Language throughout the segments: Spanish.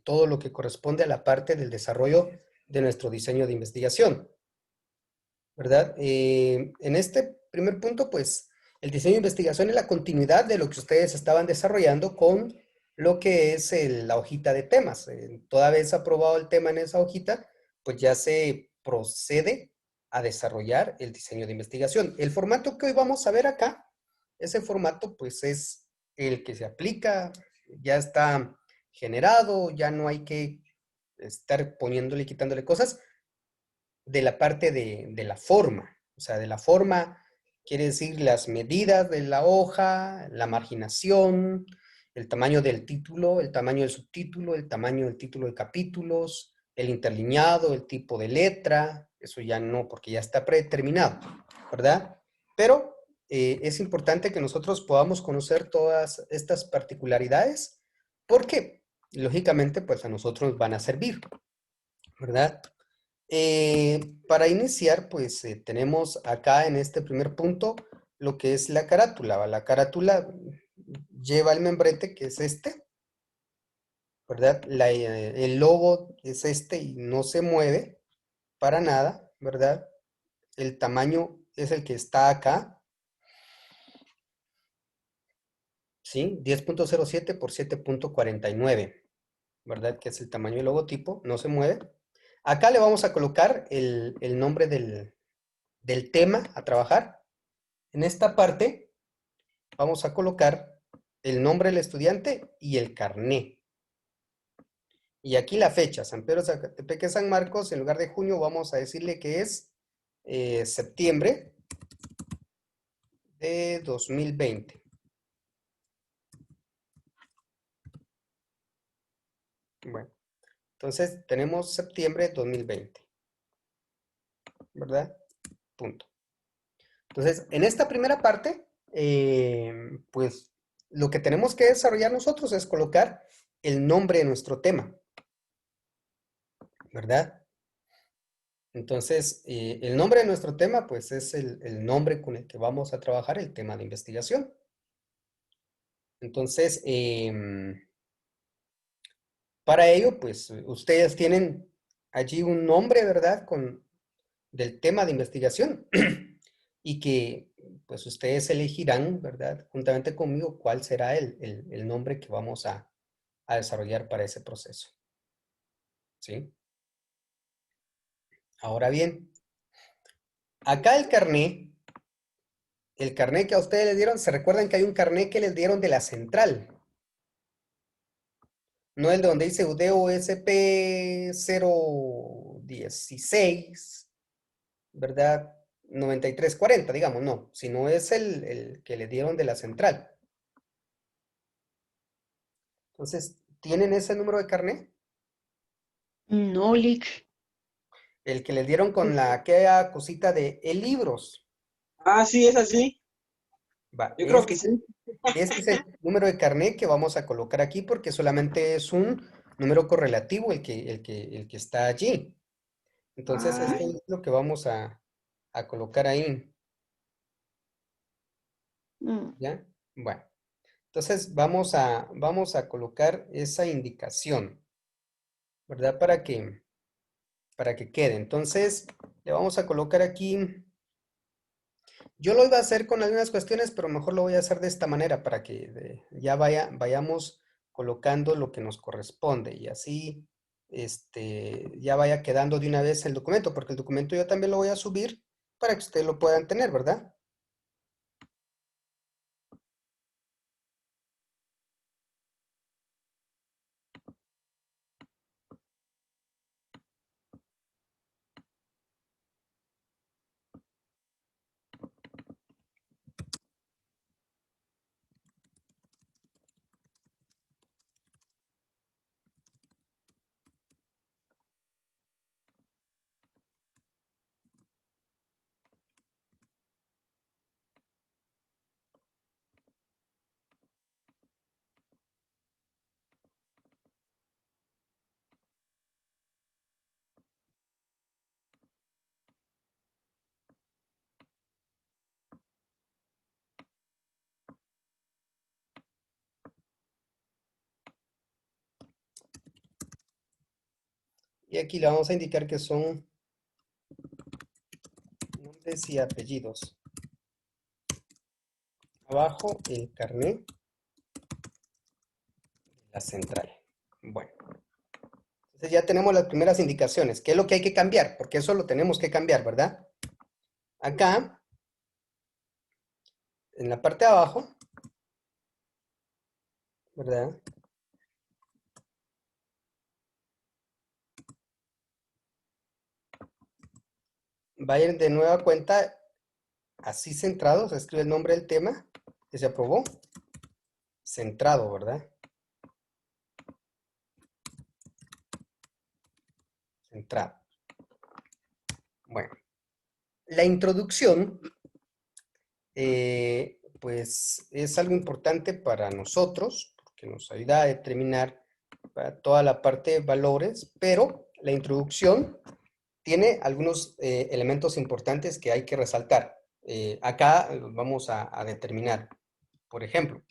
todo lo que corresponde a la parte del desarrollo de nuestro diseño de investigación, ¿verdad? En este primer punto, pues, el diseño de investigación es la continuidad de lo que ustedes estaban desarrollando con lo que es la hojita de temas. Toda vez aprobado el tema en esa hojita, pues ya se procede a desarrollar el diseño de investigación. El formato que hoy vamos a ver acá, ese formato pues es el que se aplica, ya está generado, ya no hay que estar poniéndole y quitándole cosas de la parte de la forma. O sea, de la forma quiere decir las medidas de la hoja, la marginación, el tamaño del título, el tamaño del subtítulo, el tamaño del título de capítulos, el interlineado, el tipo de letra, eso ya no, porque ya está predeterminado, ¿verdad? Pero es importante que nosotros podamos conocer todas estas particularidades porque, lógicamente, pues a nosotros nos van a servir, ¿verdad? Para iniciar, pues tenemos acá en este primer punto lo que es la carátula. ¿Va? La carátula lleva el membrete, que es este, ¿verdad? El logo es este y no se mueve para nada, ¿verdad? El tamaño es el que está acá, ¿sí? 10.07 por 7.49, ¿verdad? Que es el tamaño del logotipo, no se mueve. Acá le vamos a colocar el nombre del tema a trabajar. En esta parte vamos a colocar el nombre del estudiante y el carné. Y aquí la fecha, San Pedro Zacatepeque San Marcos, en lugar de junio vamos a decirle que es septiembre de 2020. Bueno, entonces tenemos septiembre de 2020, ¿verdad? Punto. Entonces, en esta primera parte, pues lo que tenemos que desarrollar nosotros es colocar el nombre de nuestro tema, ¿verdad? Entonces, el nombre de nuestro tema, pues es el nombre con el que vamos a trabajar el tema de investigación. Entonces, para ello, pues ustedes tienen allí un nombre, ¿verdad? Del tema de investigación y que pues ustedes elegirán, ¿verdad? Juntamente conmigo, cuál será el nombre que vamos a desarrollar para ese proceso. ¿Sí? Ahora bien, acá el carné que a ustedes les dieron, se recuerdan que hay un carné que les dieron de la central. No el de donde dice UDEO SP 016, ¿verdad? 9340, digamos, no, sino es el que le dieron de la central. Entonces, ¿tienen ese número de carnet? No, Lick. El que les dieron con aquella cosita de libros. Ah, sí, es así. Va, Yo creo que sí. ese es el número de carnet que vamos a colocar aquí porque solamente es un número correlativo el que está allí. Entonces, Ah, esto es lo que vamos a colocar ahí. Mm. ¿Ya? Bueno, entonces vamos a colocar esa indicación, ¿verdad? Para que quede. Entonces, le vamos a colocar aquí. Yo lo iba a hacer con algunas cuestiones, pero mejor lo voy a hacer de esta manera para que ya vayamos colocando lo que nos corresponde y así ya vaya quedando de una vez el documento, porque el documento yo también lo voy a subir para que ustedes lo puedan tener, ¿verdad? Y aquí le vamos a indicar que son nombres y apellidos. Abajo el carnet de la central. Bueno, entonces ya tenemos las primeras indicaciones. ¿Qué es lo que hay que cambiar? Porque eso lo tenemos que cambiar, ¿verdad? Acá, en la parte de abajo, ¿verdad? Va a ir de nueva cuenta, así centrado, se escribe el nombre del tema que se aprobó. Centrado, ¿verdad? Centrado. Bueno, la introducción, pues es algo importante para nosotros, porque nos ayuda a determinar toda la parte de valores, pero la introducción tiene algunos elementos importantes que hay que resaltar. Acá los vamos a determinar. Por ejemplo,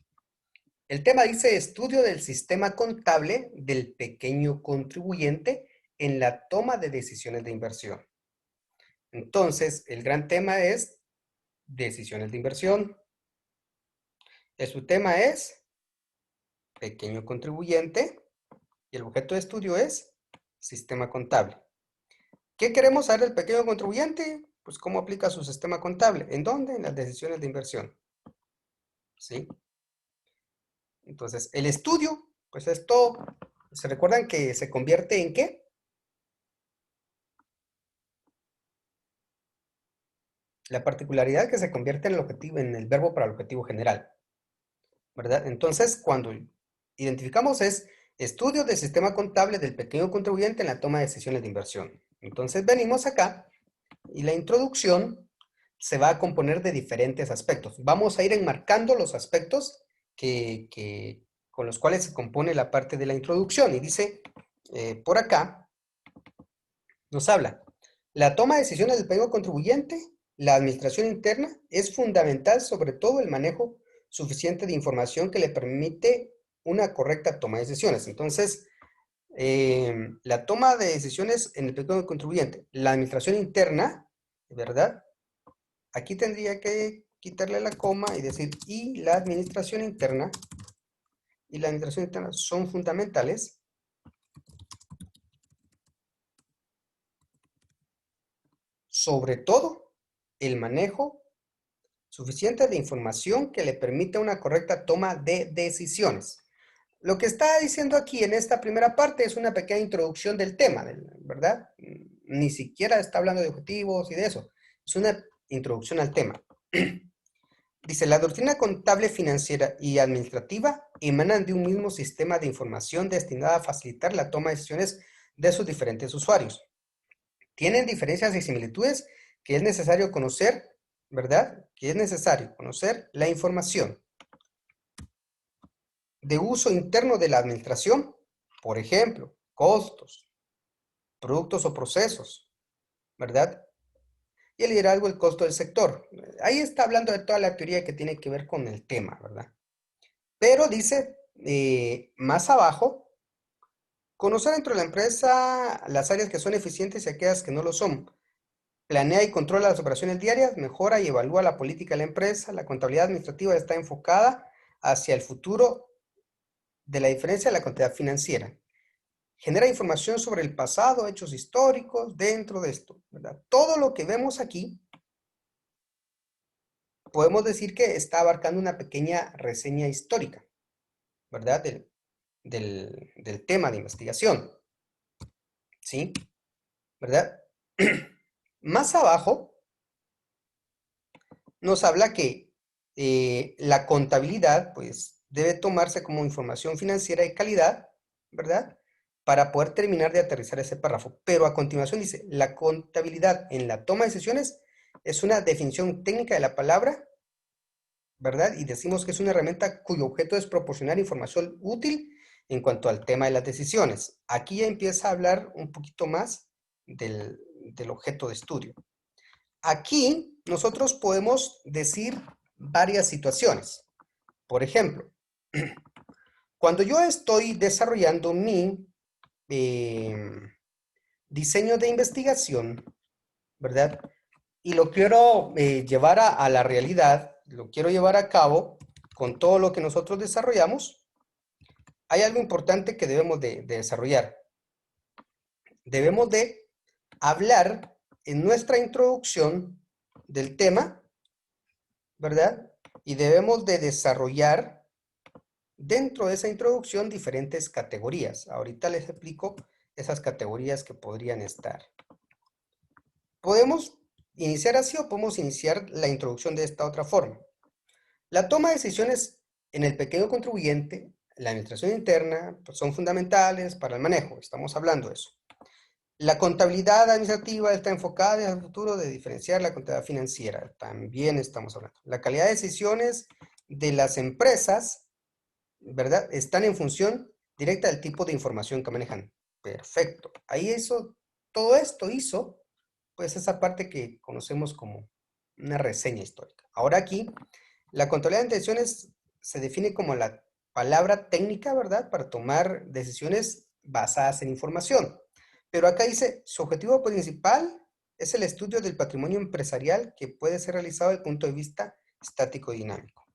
el tema dice estudio del sistema contable del pequeño contribuyente en la toma de decisiones de inversión. Entonces, el gran tema es decisiones de inversión. Su tema es pequeño contribuyente y el objeto de estudio es sistema contable. ¿Qué queremos saber del pequeño contribuyente? Pues cómo aplica su sistema contable. ¿En dónde? En las decisiones de inversión. ¿Sí? Entonces, el estudio, pues es todo. ¿Se recuerdan que se convierte en qué? La particularidad que se convierte en el objetivo, en el verbo para el objetivo general, ¿verdad? Entonces, cuando identificamos es estudio del sistema contable del pequeño contribuyente en la toma de decisiones de inversión. Entonces, venimos acá y la introducción se va a componer de diferentes aspectos. Vamos a ir enmarcando los aspectos con los cuales se compone la parte de la introducción. Y dice, por acá, nos habla, la toma de decisiones del pequeño contribuyente, la administración interna, es fundamental, sobre todo el manejo suficiente de información que le permite una correcta toma de decisiones. Entonces, la toma de decisiones en el pequeño contribuyente, la administración interna, ¿verdad? Aquí tendría que quitarle la coma y decir, y la administración interna son fundamentales sobre todo el manejo suficiente de información que le permita una correcta toma de decisiones. Lo que está diciendo aquí en esta primera parte es una pequeña introducción del tema, ¿verdad? Ni siquiera está hablando de objetivos y de eso. Es una introducción al tema. Dice, la doctrina contable, financiera y administrativa emanan de un mismo sistema de información destinada a facilitar la toma de decisiones de sus diferentes usuarios. Tienen diferencias y similitudes que es necesario conocer, ¿verdad? Que es necesario conocer la información de uso interno de la administración, por ejemplo, costos, productos o procesos, ¿verdad? Y el liderazgo, el costo del sector. Ahí está hablando de toda la teoría que tiene que ver con el tema, ¿verdad? Pero dice más abajo, conocer dentro de la empresa las áreas que son eficientes y aquellas que no lo son. Planea y controla las operaciones diarias, mejora y evalúa la política de la empresa. La contabilidad administrativa está enfocada hacia el futuro de la diferencia de la contabilidad financiera. Genera información sobre el pasado, hechos históricos dentro de esto, ¿verdad? Todo lo que vemos aquí, podemos decir que está abarcando una pequeña reseña histórica, ¿verdad? Del tema de investigación, ¿sí? ¿Verdad? Más abajo nos habla que la contabilidad, pues, debe tomarse como información financiera de calidad, ¿verdad? Para poder terminar de aterrizar ese párrafo. Pero a continuación dice, la contabilidad en la toma de decisiones es una definición técnica de la palabra, ¿verdad? Y decimos que es una herramienta cuyo objeto es proporcionar información útil en cuanto al tema de las decisiones. Aquí ya empieza a hablar un poquito más del objeto de estudio. Aquí nosotros podemos decir varias situaciones. Por ejemplo, cuando yo estoy desarrollando diseño de investigación, ¿verdad? Y lo quiero llevar a la realidad, lo quiero llevar a cabo con todo lo que nosotros desarrollamos, hay algo importante que debemos de desarrollar. Debemos de hablar en nuestra introducción del tema, ¿verdad? Y debemos de desarrollar dentro de esa introducción diferentes categorías. Ahorita les explico esas categorías que podrían estar. Podemos iniciar así o podemos iniciar la introducción de esta otra forma. La toma de decisiones en el pequeño contribuyente, la administración interna, pues son fundamentales para el manejo. Estamos hablando de eso. La contabilidad administrativa está enfocada en el futuro de diferenciar la contabilidad financiera. También estamos hablando. La calidad de decisiones de las empresas, ¿verdad? Están en función directa del tipo de información que manejan. Perfecto. Ahí eso, todo esto hizo, pues esa parte que conocemos como una reseña histórica. Ahora aquí, la contabilidad de decisiones se define como la palabra técnica, ¿verdad? Para tomar decisiones basadas en información. Pero acá dice, su objetivo principal es el estudio del patrimonio empresarial que puede ser realizado desde el punto de vista estático y dinámico.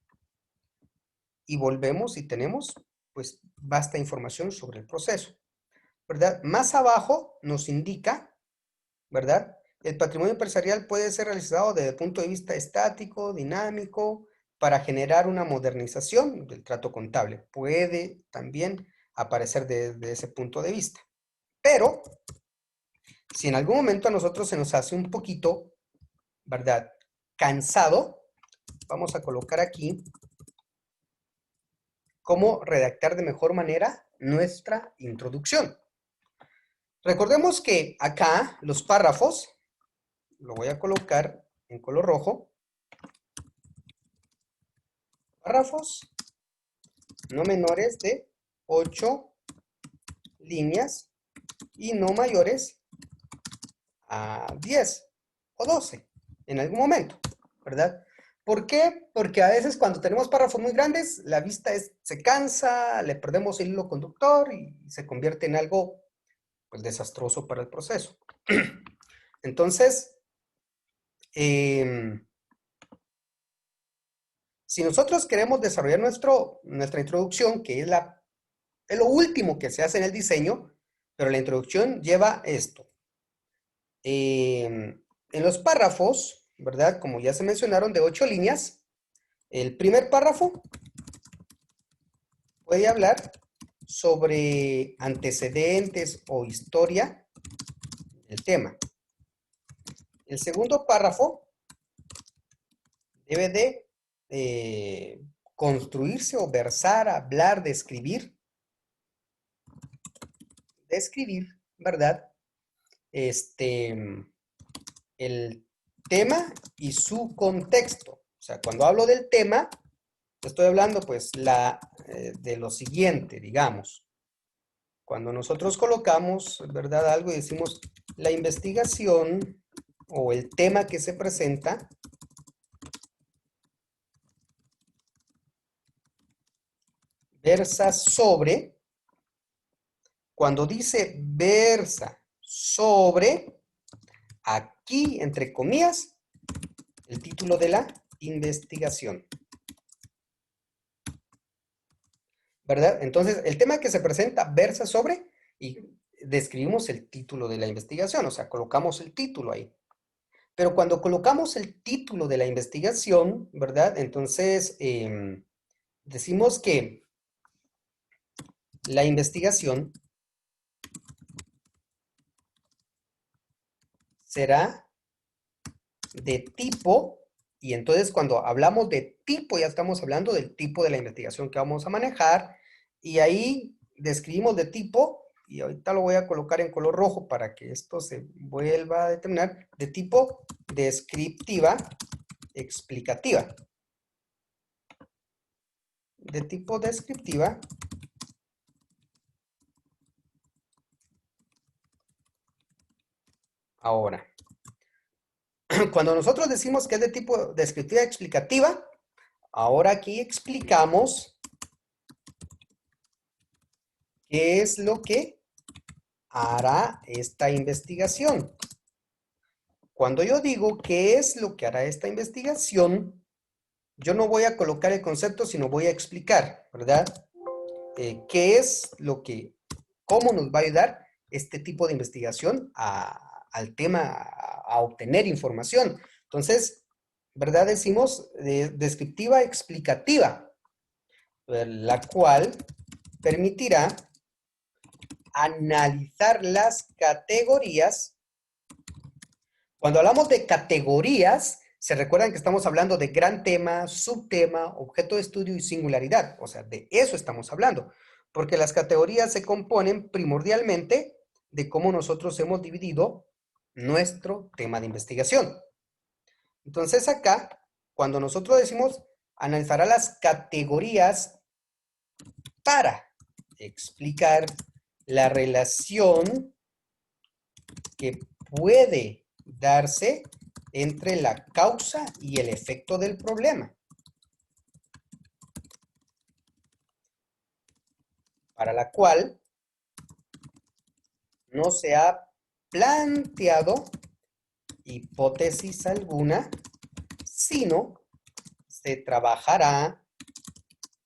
Y volvemos y tenemos, pues, vasta información sobre el proceso, ¿verdad? Más abajo nos indica, ¿verdad? El patrimonio empresarial puede ser realizado desde el punto de vista estático, dinámico, para generar una modernización del trato contable. Puede también aparecer desde ese punto de vista. Pero, si en algún momento a nosotros se nos hace un poquito, ¿verdad? Cansado, vamos a colocar aquí cómo redactar de mejor manera nuestra introducción. Recordemos que acá los párrafos, lo voy a colocar en color rojo, párrafos no menores de 8 líneas y no mayores a 10 o 12 en algún momento, ¿verdad? ¿Por qué? Porque a veces cuando tenemos párrafos muy grandes, la vista se cansa, le perdemos el hilo conductor y se convierte en algo pues, desastroso para el proceso. Entonces, si nosotros queremos desarrollar nuestra introducción, que es lo último que se hace en el diseño, pero la introducción lleva esto. En los párrafos, ¿verdad? Como ya se mencionaron, de 8 líneas, el primer párrafo puede hablar sobre antecedentes o historia del tema. El segundo párrafo debe de construirse o versar, hablar, describir, ¿verdad? El tema y su contexto. O sea, cuando hablo del tema, estoy hablando pues de lo siguiente, digamos. Cuando nosotros colocamos, ¿verdad? Algo y decimos la investigación o el tema que se presenta versa sobre, cuando dice versa sobre, aquí, entre comillas, el título de la investigación. ¿Verdad? Entonces, el tema que se presenta versa sobre y describimos el título de la investigación, o sea, colocamos el título ahí. Pero cuando colocamos el título de la investigación, ¿verdad? Entonces, decimos que la investigación será de tipo, y entonces cuando hablamos de tipo, ya estamos hablando del tipo de la investigación que vamos a manejar, y ahí describimos de tipo, y ahorita lo voy a colocar en color rojo para que esto se vuelva a determinar, de tipo descriptiva, explicativa. De tipo descriptiva, ahora, cuando nosotros decimos que es de tipo descriptiva explicativa, ahora aquí explicamos qué es lo que hará esta investigación. Cuando yo digo qué es lo que hará esta investigación, yo no voy a colocar el concepto, sino voy a explicar, ¿verdad? ¿Qué es lo que, cómo nos va a ayudar este tipo de investigación al tema, a obtener información? Entonces, ¿verdad? Decimos descriptiva explicativa, la cual permitirá analizar las categorías. Cuando hablamos de categorías, se recuerdan que estamos hablando de gran tema, subtema, objeto de estudio y singularidad. O sea, de eso estamos hablando. Porque las categorías se componen primordialmente de cómo nosotros hemos dividido nuestro tema de investigación. Entonces acá, cuando nosotros decimos analizará las categorías para explicar la relación que puede darse entre la causa y el efecto del problema, para la cual no se ha planteado hipótesis alguna, sino se trabajará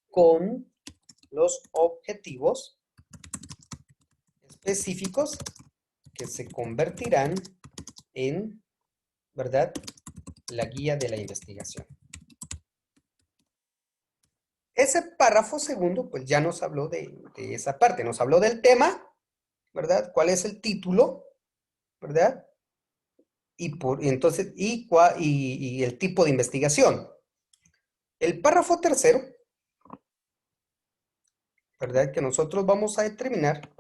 con los objetivos específicos que se convertirán en, ¿verdad?, la guía de la investigación. Ese párrafo segundo, pues ya nos habló de esa parte, nos habló del tema, ¿verdad? ¿Cuál es el título? ¿Verdad? Entonces, y el tipo de investigación. El párrafo tercero, ¿verdad? Que nosotros vamos a determinar,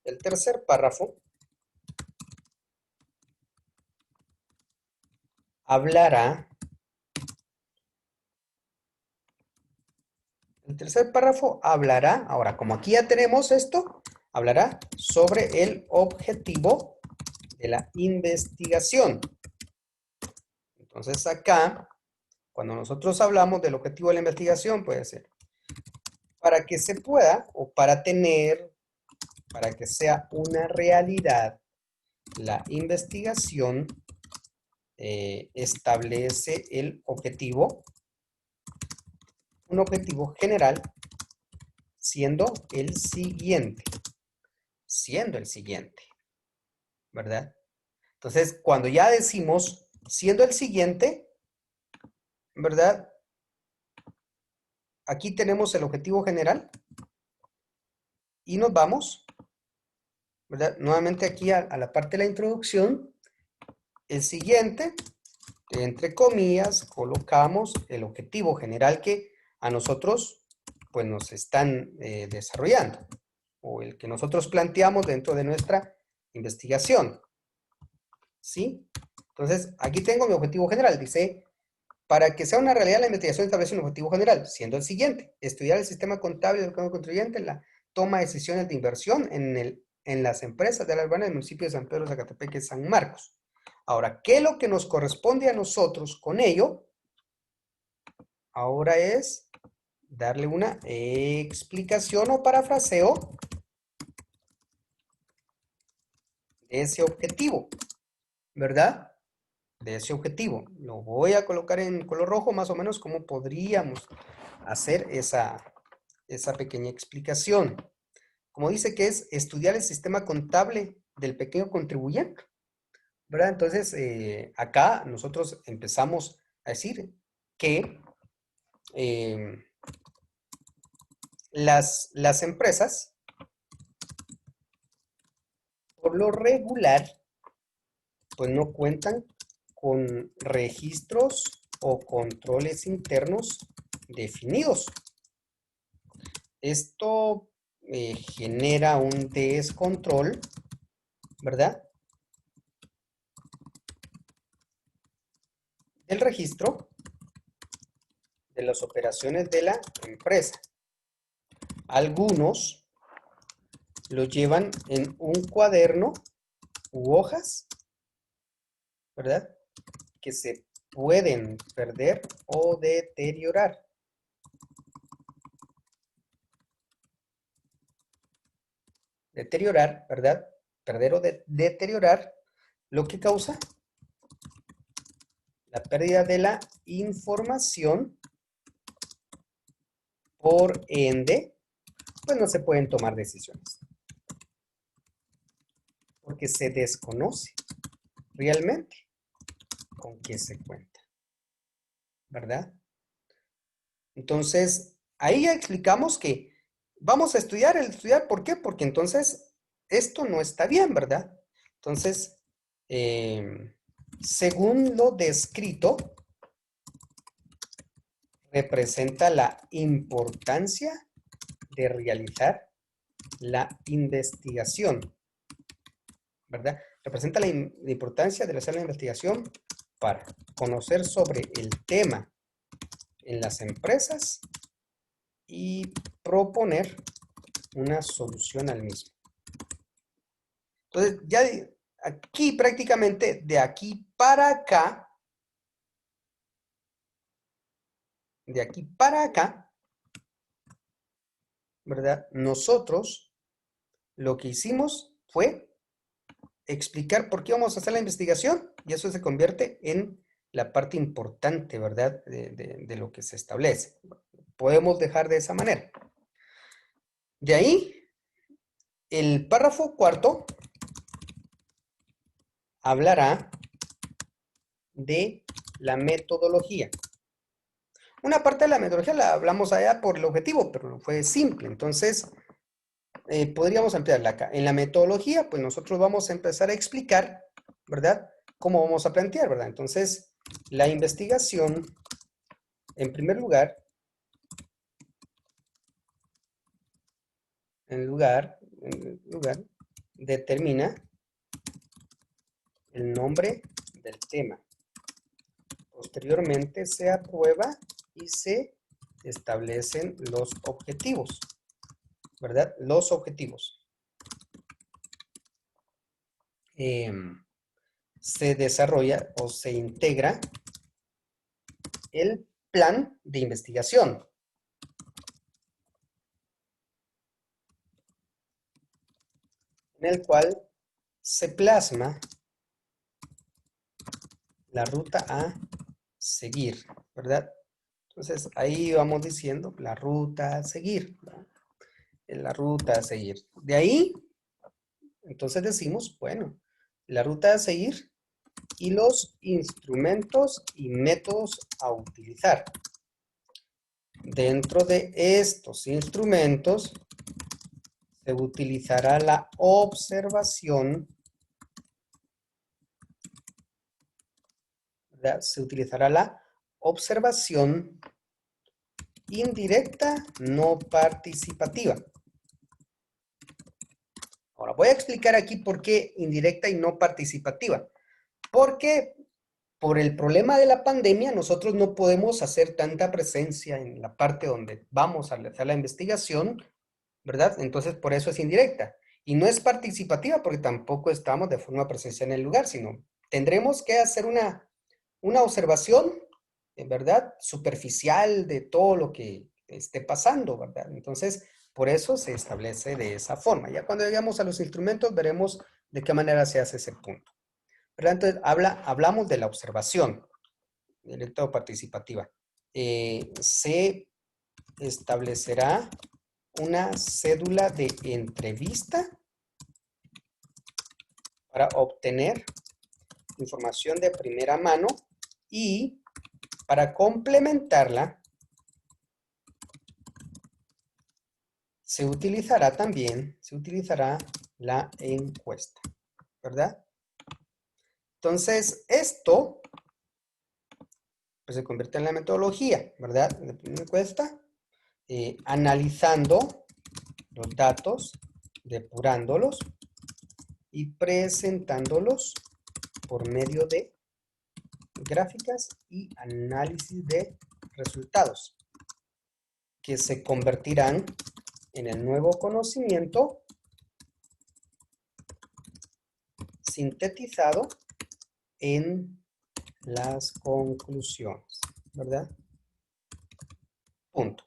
el tercer párrafo, hablará, ahora como aquí ya tenemos esto, hablará sobre el objetivo de la investigación. Entonces acá, cuando nosotros hablamos del objetivo de la investigación, puede ser para que se pueda, o para tener, para que sea una realidad, la investigación establece el objetivo, un objetivo general, siendo el siguiente, ¿verdad? Entonces, cuando ya decimos siendo el siguiente, ¿verdad? Aquí tenemos el objetivo general y nos vamos, ¿verdad? Nuevamente aquí a la parte de la introducción, el siguiente, entre comillas, colocamos el objetivo general que a nosotros pues nos están desarrollando, o el que nosotros planteamos dentro de nuestra investigación, ¿sí? Entonces, aquí tengo mi objetivo general, dice, para que sea una realidad la investigación establece un objetivo general, siendo el siguiente, estudiar el sistema contable del contribuyente en la toma de decisiones de inversión en las empresas de la urbana del municipio de San Pedro, Zacatepeque y San Marcos. Ahora, ¿qué es lo que nos corresponde a nosotros con ello? Ahora es darle una explicación o parafraseo de ese objetivo, ¿verdad? De ese objetivo. Lo voy a colocar en color rojo, más o menos como podríamos hacer esa pequeña explicación. Como dice que es estudiar el sistema contable del pequeño contribuyente, ¿verdad? Entonces, acá nosotros empezamos a decir que las empresas, por lo regular, pues no cuentan con registros o controles internos definidos. Esto genera un descontrol, ¿verdad? Del registro de las operaciones de la empresa. Algunos lo llevan en un cuaderno u hojas, ¿verdad? Que se pueden perder o deteriorar. deteriorar, ¿verdad? Perder o deteriorar, lo que causa la pérdida de la información, por ende, pues no se pueden tomar decisiones. Porque se desconoce realmente con qué se cuenta, ¿verdad? Entonces, ahí ya explicamos que vamos a estudiar, ¿por qué? Porque entonces esto no está bien, ¿verdad? Entonces, según lo descrito, representa la importancia de realizar la investigación, ¿verdad? Representa la importancia de realizar la investigación para conocer sobre el tema en las empresas y proponer una solución al mismo. Entonces, ya aquí prácticamente, de aquí para acá, ¿verdad? Nosotros lo que hicimos fue explicar por qué vamos a hacer la investigación y eso se convierte en la parte importante, ¿verdad? De lo que se establece. Podemos dejar de esa manera. De ahí, el párrafo cuarto hablará de la metodología. Una parte de la metodología la hablamos allá por el objetivo, pero no fue simple. Entonces, podríamos ampliarla acá. En la metodología, pues nosotros vamos a empezar a explicar, ¿verdad? Cómo vamos a plantear, ¿verdad? Entonces, la investigación, en primer lugar, determina el nombre del tema. Posteriormente se aprueba y se establecen los objetivos, ¿verdad? Los objetivos. Se desarrolla o se integra el plan de investigación. En el cual se plasma la ruta a seguir, ¿verdad? Entonces, ahí vamos diciendo la ruta a seguir, ¿verdad? La ruta a seguir. De ahí, entonces decimos, bueno, la ruta a seguir y los instrumentos y métodos a utilizar. Dentro de estos instrumentos se utilizará la observación, ¿verdad? Se utilizará la observación indirecta no participativa. Ahora voy a explicar aquí por qué indirecta y no participativa. Porque por el problema de la pandemia nosotros no podemos hacer tanta presencia en la parte donde vamos a hacer la investigación, ¿verdad? Entonces por eso es indirecta. Y no es participativa porque tampoco estamos de forma presencial en el lugar, sino tendremos que hacer una observación, ¿verdad? Superficial de todo lo que esté pasando, ¿verdad? Entonces, por eso se establece de esa forma. Ya cuando lleguemos a los instrumentos, veremos de qué manera se hace ese punto, ¿verdad? Entonces, hablamos de la observación directa o participativa. Se establecerá una cédula de entrevista para obtener información de primera mano y para complementarla se utilizará la encuesta, ¿verdad? Entonces, esto pues, se convierte en la metodología, ¿verdad? La primera encuesta, analizando los datos, depurándolos y presentándolos por medio de gráficas y análisis de resultados, que se convertirán en el nuevo conocimiento sintetizado en las conclusiones, ¿verdad? Punto.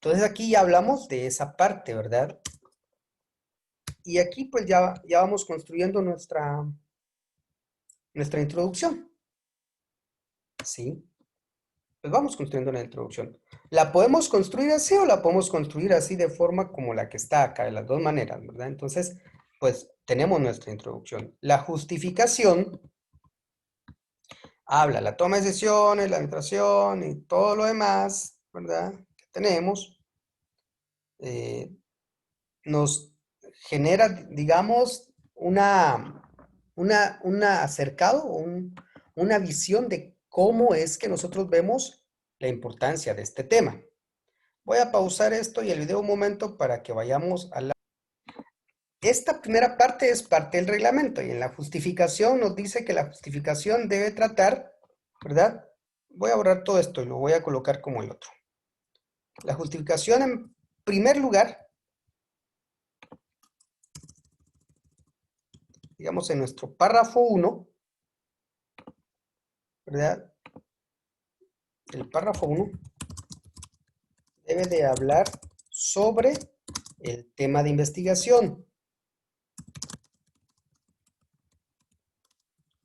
Entonces aquí ya hablamos de esa parte, ¿verdad? Y aquí pues ya vamos construyendo nuestra introducción, ¿sí? Pues vamos construyendo una introducción. ¿La podemos construir así o la podemos construir así de forma como la que está acá, de las dos maneras, ¿verdad? Entonces, pues tenemos nuestra introducción. La justificación habla la toma de decisiones, la administración y todo lo demás, ¿verdad? Que tenemos. Nos genera, digamos, un acercado, una visión de cómo es que nosotros vemos la importancia de este tema. Voy a pausar esto y el video un momento para que vayamos a la... Esta primera parte es parte del reglamento y en la justificación nos dice que la justificación debe tratar, ¿verdad? Voy a borrar todo esto y lo voy a colocar como el otro. La justificación, en primer lugar, digamos en nuestro párrafo 1, ¿verdad? El párrafo 1 debe de hablar sobre el tema de investigación.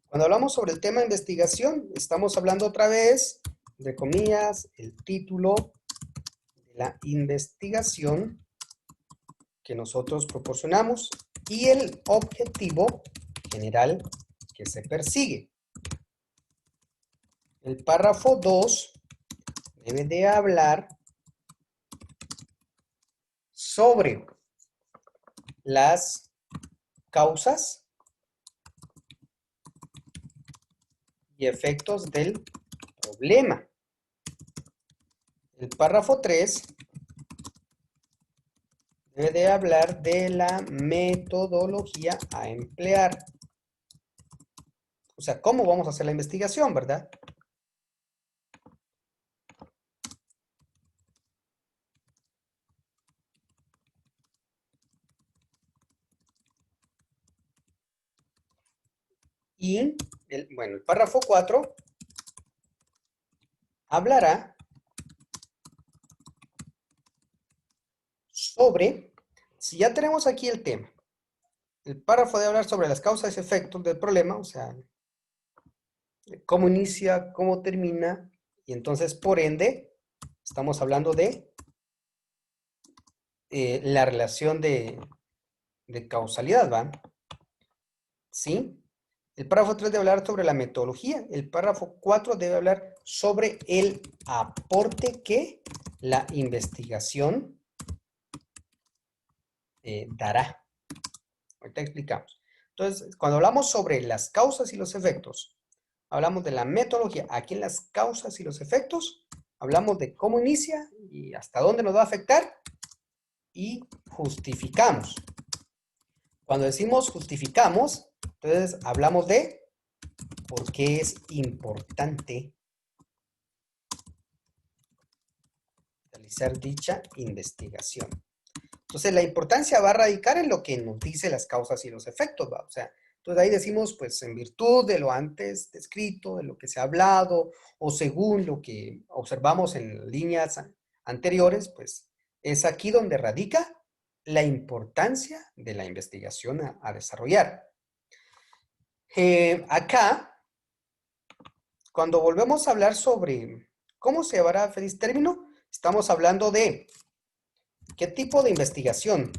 Cuando hablamos sobre el tema de investigación, estamos hablando otra vez, de comillas, el título de la investigación que nosotros proporcionamos y el objetivo general que se persigue. El párrafo 2 debe de hablar sobre las causas y efectos del problema. El párrafo 3 debe de hablar de la metodología a emplear. O sea, ¿cómo vamos a hacer la investigación, verdad? Y, el párrafo 4 hablará sobre, si ya tenemos aquí el tema, el párrafo debe hablar sobre las causas y efectos del problema, o sea, cómo inicia, cómo termina, y entonces, por ende, estamos hablando de la relación de causalidad, ¿va? ¿Sí? El párrafo 3 debe hablar sobre la metodología. El párrafo 4 debe hablar sobre el aporte que la investigación dará. Ahorita explicamos. Entonces, cuando hablamos sobre las causas y los efectos, hablamos de la metodología. Aquí en las causas y los efectos, hablamos de cómo inicia y hasta dónde nos va a afectar y justificamos. Cuando decimos justificamos, entonces hablamos de por qué es importante realizar dicha investigación. Entonces, la importancia va a radicar en lo que nos dice las causas y los efectos, ¿va? O sea, entonces ahí decimos, pues, en virtud de lo antes descrito, de lo que se ha hablado, o según lo que observamos en líneas anteriores, pues, es aquí donde radica la importancia de la investigación a desarrollar. Acá, cuando volvemos a hablar sobre cómo se llevará a feliz término, estamos hablando de qué tipo de investigación,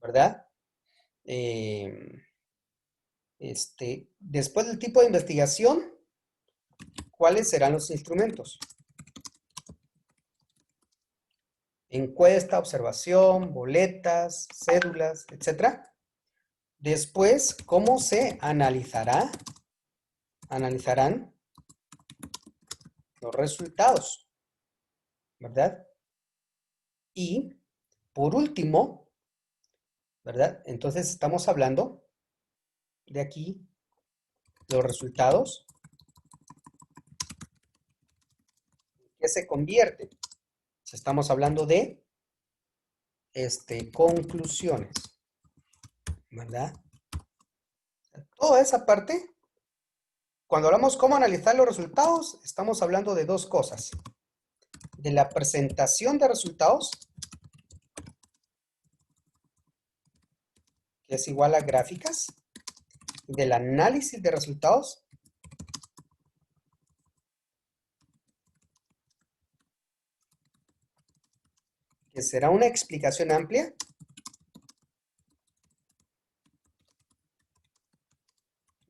¿verdad? Después del tipo de investigación, ¿cuáles serán los instrumentos? Encuesta, observación, boletas, cédulas, etc. Después, ¿cómo se analizarán los resultados? ¿Verdad? Y, por último, ¿verdad? Entonces estamos hablando de aquí los resultados que se convierten. Estamos hablando de conclusiones, ¿verdad? Toda esa parte, cuando hablamos cómo analizar los resultados, estamos hablando de dos cosas. de la presentación de resultados, que es igual a gráficas, del análisis de resultados, que será una explicación amplia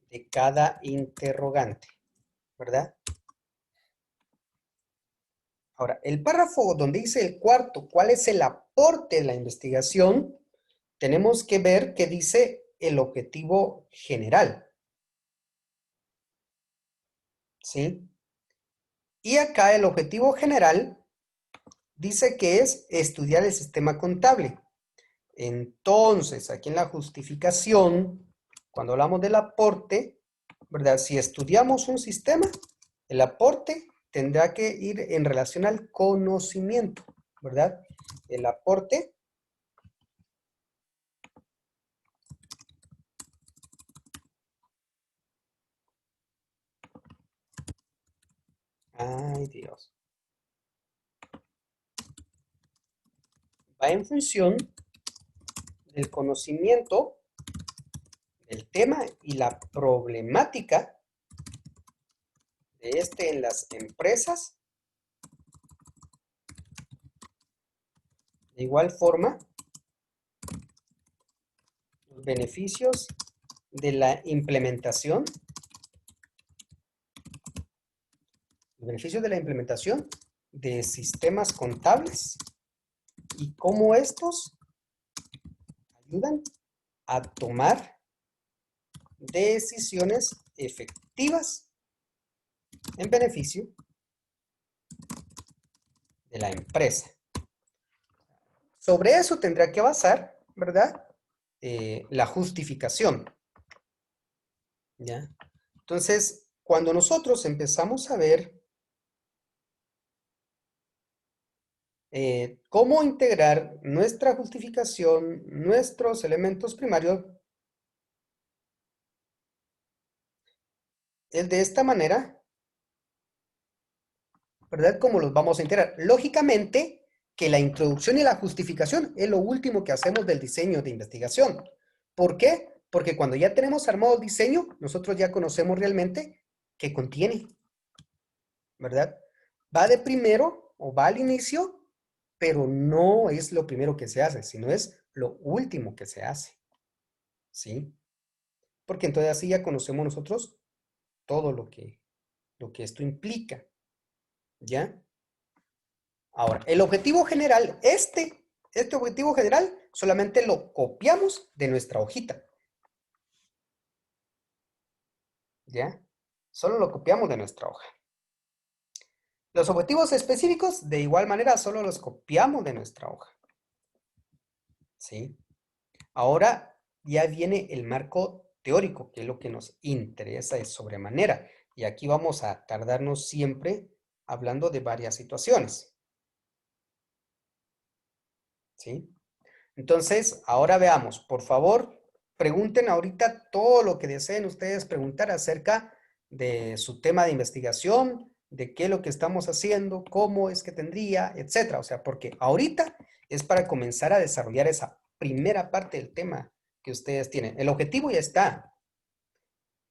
de cada interrogante, ¿verdad? Ahora, el párrafo donde dice el cuarto, ¿cuál es el aporte de la investigación? Tenemos que ver qué dice el objetivo general, ¿sí? Y acá el objetivo general dice que es estudiar el sistema contable. Entonces, aquí en la justificación, cuando hablamos del aporte, ¿verdad? Si estudiamos un sistema, el aporte tendrá que ir en relación al conocimiento, ¿verdad? El aporte ay, Dios. Va en función del conocimiento del tema y la problemática de este en las empresas. De igual forma, los beneficios de la implementación. Los beneficios de la implementación de sistemas contables y cómo estos ayudan a tomar decisiones efectivas en beneficio de la empresa. Sobre eso tendrá que basar, ¿verdad? La justificación. ¿Ya? Entonces, cuando nosotros empezamos a ver cómo integrar nuestra justificación, nuestros elementos primarios, es de esta manera, ¿verdad? Como los vamos a integrar. Lógicamente, que la introducción y la justificación es lo último que hacemos del diseño de investigación. ¿Por qué? Porque cuando ya tenemos armado el diseño, nosotros ya conocemos realmente qué contiene, ¿verdad? Va de primero o va al inicio, pero no es lo primero que se hace, sino es lo último que se hace, ¿sí? Porque entonces así ya conocemos nosotros todo lo que esto implica, ¿ya? Ahora, el objetivo general, este objetivo general solamente lo copiamos de nuestra hojita, ¿ya? Solo lo copiamos de nuestra hoja. Los objetivos específicos, de igual manera, solo los copiamos de nuestra hoja, ¿sí? Ahora ya viene el marco teórico, que es lo que nos interesa de sobremanera. Y aquí vamos a tardarnos siempre hablando de varias situaciones, ¿sí? Entonces, ahora veamos, por favor, pregunten ahorita todo lo que deseen ustedes preguntar acerca de su tema de investigación, de qué es lo que estamos haciendo, cómo es que tendría, etcétera. O sea, porque ahorita es para comenzar a desarrollar esa primera parte del tema que ustedes tienen. El objetivo ya está,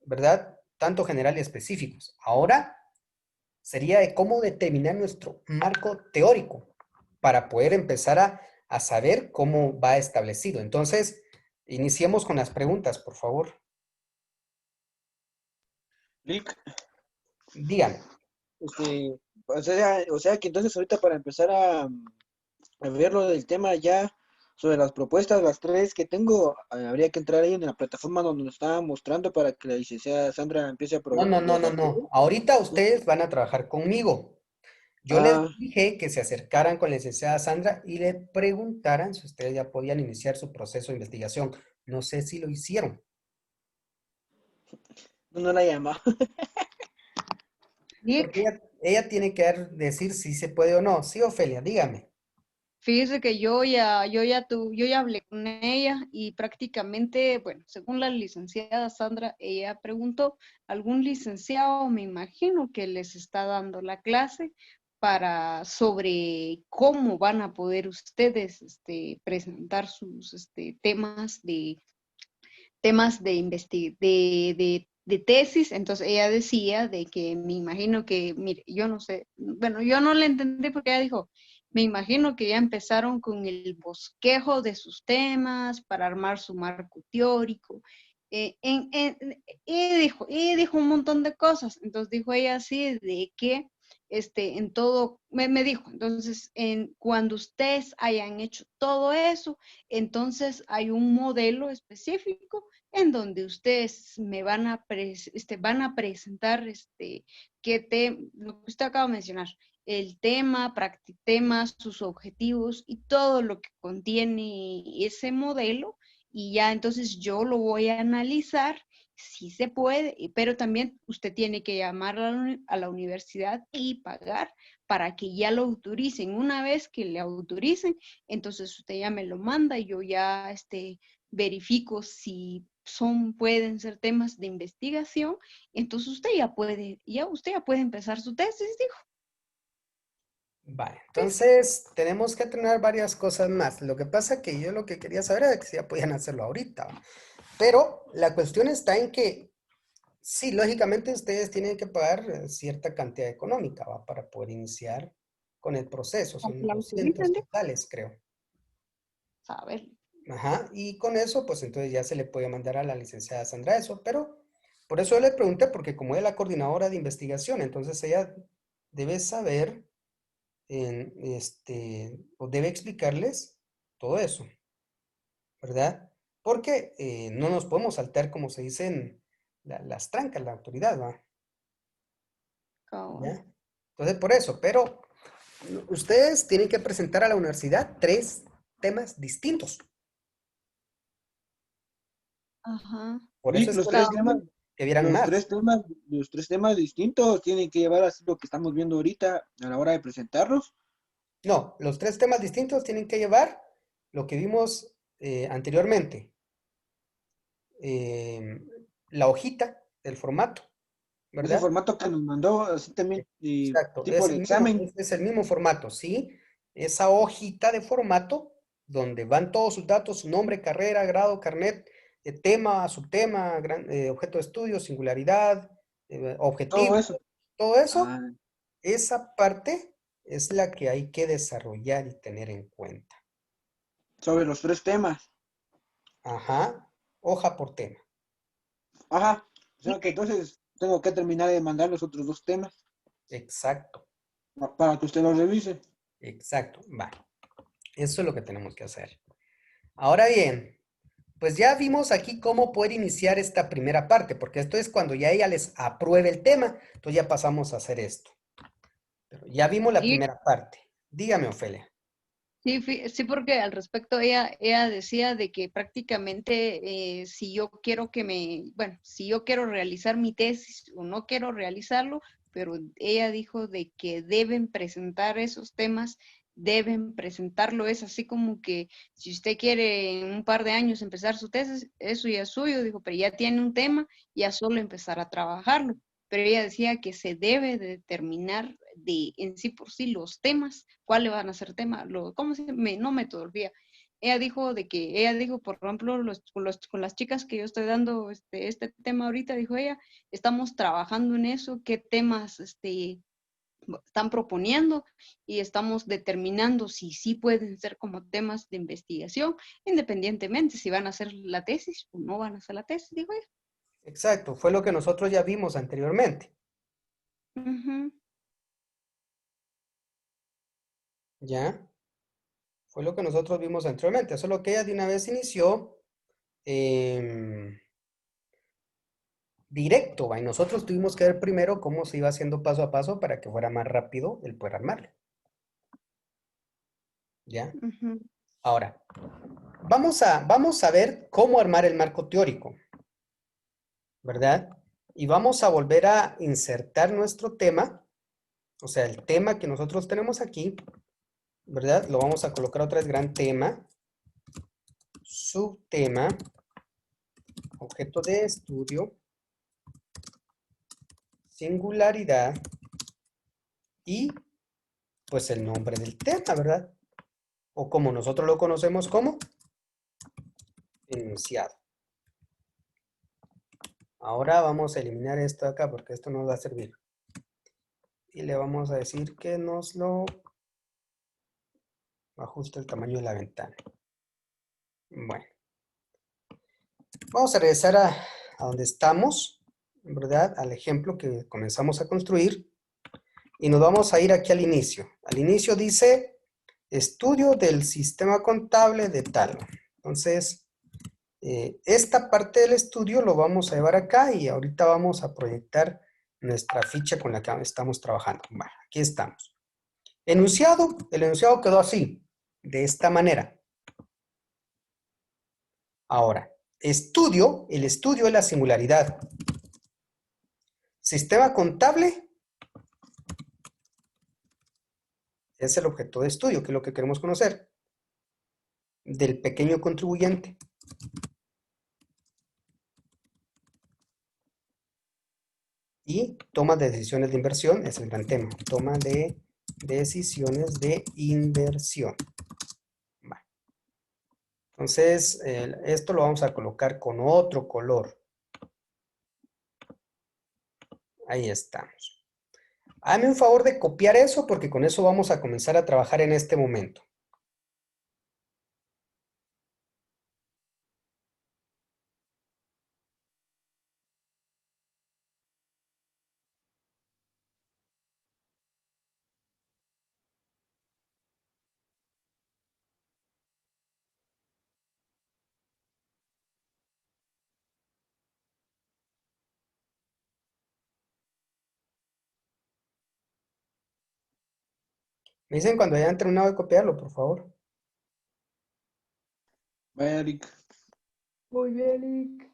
¿verdad? Tanto general y específicos. Ahora sería de cómo determinar nuestro marco teórico para poder empezar a saber cómo va establecido. Entonces, iniciemos con las preguntas, por favor. Lick, Díganme. o sea que entonces ahorita para empezar a ver lo del tema ya sobre las propuestas, las tres que tengo, habría que entrar ahí en la plataforma donde nos estaba mostrando para que la licenciada Sandra empiece a No, no, no, no, probar todo. no. Ahorita ustedes van a trabajar conmigo. Yo les Ah, dije que se acercaran con la licenciada Sandra y le preguntaran si ustedes ya podían iniciar su proceso de investigación. No sé si lo hicieron. no la llama. Porque Nick, ella tiene que decir si se puede o no. Sí, Ofelia, dígame. fíjese que yo ya hablé con ella y prácticamente, bueno, según la licenciada Sandra, ella preguntó, ¿algún licenciado, me imagino, que les está dando la clase? sobre cómo van a poder ustedes presentar sus temas de tesis. Entonces ella decía de que me imagino que, mire, yo no sé, bueno, yo no le entendí porque ella dijo, me imagino que ya empezaron con el bosquejo de sus temas para armar su marco teórico. Y dijo un montón de cosas. Entonces dijo ella así de que en todo, me dijo, entonces, cuando ustedes hayan hecho todo eso, entonces hay un modelo específico en donde ustedes me van a, van a presentar lo que usted acaba de mencionar, el tema, temas, sus objetivos y todo lo que contiene ese modelo, y ya entonces yo lo voy a analizar si se puede, pero también usted tiene que llamar a la universidad y pagar para que ya lo autoricen. Una vez que le autoricen, entonces usted ya me lo manda y yo ya verifico si pueden ser temas de investigación. Entonces usted ya puede empezar su tesis, dijo. Vale, entonces tenemos que tener varias cosas más. Lo que pasa que yo lo que quería saber era que si ya podían hacerlo ahorita, ¿va? Pero la cuestión está en que, sí, lógicamente ustedes tienen que pagar cierta cantidad económica, ¿va? Para poder iniciar con el proceso. Para que Son la 200 autoricen, dijo. totales, creo. A ver. Ajá, y con eso, pues entonces ya se le puede mandar a la licenciada Sandra eso, pero por eso yo le pregunté, porque como ella es la coordinadora de investigación, entonces ella debe saber, o debe explicarles todo eso, ¿verdad? Porque no nos podemos saltar, como se dicen, las trancas, la autoridad, ¿va? Cabal. ¿Ya? Entonces, por eso, pero ustedes tienen que presentar a la universidad 3 temas distintos. Ajá. Por Y eso es los que les tres Cabal. temas, dije que vieran más. los tres temas distintos tienen que llevar así lo que estamos viendo ahorita a la hora de presentarlos. No, los 3 temas distintos tienen que llevar lo que vimos anteriormente. Eh, la hojita del formato, Ese ¿verdad? formato que nos mandó, así también, Exacto, tipo de examen. es el mismo formato, ¿sí? Esa hojita de formato donde van todos sus datos, su nombre, carrera, grado, carnet, tema, subtema, objeto de estudio, singularidad, Todo objetivo, eso. todo eso, Ah, esa parte es la que hay que desarrollar y tener en cuenta. sobre los tres temas. Ajá, hoja por tema. Ajá. O Y sea que entonces tengo que terminar de mandar los otros dos temas Exacto, para que usted los revise. exacto. Vale, eso es lo que tenemos que hacer. Ahora bien, pues ya vimos aquí cómo poder iniciar esta primera parte, porque esto es cuando ya ella les apruebe el tema, entonces ya pasamos a hacer esto. Pero ya vimos la sí, primera parte. Dígame, Ofelia. sí, sí, porque al respecto ella decía de que prácticamente si yo quiero bueno, si yo quiero realizar mi tesis o no quiero realizarlo, pero ella dijo de que deben presentar esos temas, deben presentarlo. Es así como que si usted quiere en un par de años empezar su tesis, eso ya es suyo, dijo, pero ya tiene un tema, ya solo empezar a trabajarlo. Pero ella decía que se debe determinar en sí por sí los temas, cuáles van a ser temas, ¿cómo se llama? No metodología. Ella dijo ella dijo, por ejemplo, con las chicas que yo estoy dando este tema ahorita, dijo ella, estamos trabajando en eso, qué temas están proponiendo y estamos determinando si sí pueden ser como temas de investigación, independientemente si van a hacer la tesis o no van a hacer la tesis, dijo ella. Exacto, fue lo que nosotros ya vimos anteriormente. Ujú. ¿Ya? Fue lo que nosotros vimos anteriormente. Eso es lo que ella de una vez inició directo, ¿va? Y nosotros tuvimos que ver primero cómo se iba haciendo paso a paso para que fuera más rápido el poder armarlo. ¿Ya? Ujú. Ahora, vamos a ver cómo armar el marco teórico, ¿verdad? Y vamos a volver a insertar nuestro tema, o sea, el tema que nosotros tenemos aquí, ¿verdad? Lo vamos a colocar otra vez, gran tema, subtema, objeto de estudio, singularidad y pues el nombre del tema, ¿verdad? O como nosotros lo conocemos como enunciado. Ahora vamos a eliminar esto de acá porque esto no nos va a servir. Y le vamos a decir que nos lo ajuste el tamaño de la ventana. Bueno, vamos a regresar a donde estamos, ¿verdad? Al ejemplo que comenzamos a construir. Y nos vamos a ir aquí al inicio. Al inicio dice estudio del sistema contable de tal. Entonces, esta parte del estudio lo vamos a llevar acá y ahorita vamos a proyectar nuestra ficha con la que estamos trabajando. Bueno, aquí estamos. Enunciado, el enunciado quedó así, de esta manera. Ahora, estudio, el estudio es la singularidad. Sistema contable es el objeto de estudio, que es lo que queremos conocer, del pequeño contribuyente. Y toma de decisiones de inversión es el gran tema. Toma de decisiones de inversión. Vale. Entonces, esto lo vamos a colocar con otro color. Ahí estamos. Hazme un favor de copiar eso porque con eso vamos a comenzar a trabajar en este momento. Me dicen cuando hayan terminado de copiarlo, por favor. Vaya, Eric. Muy bien, Eric.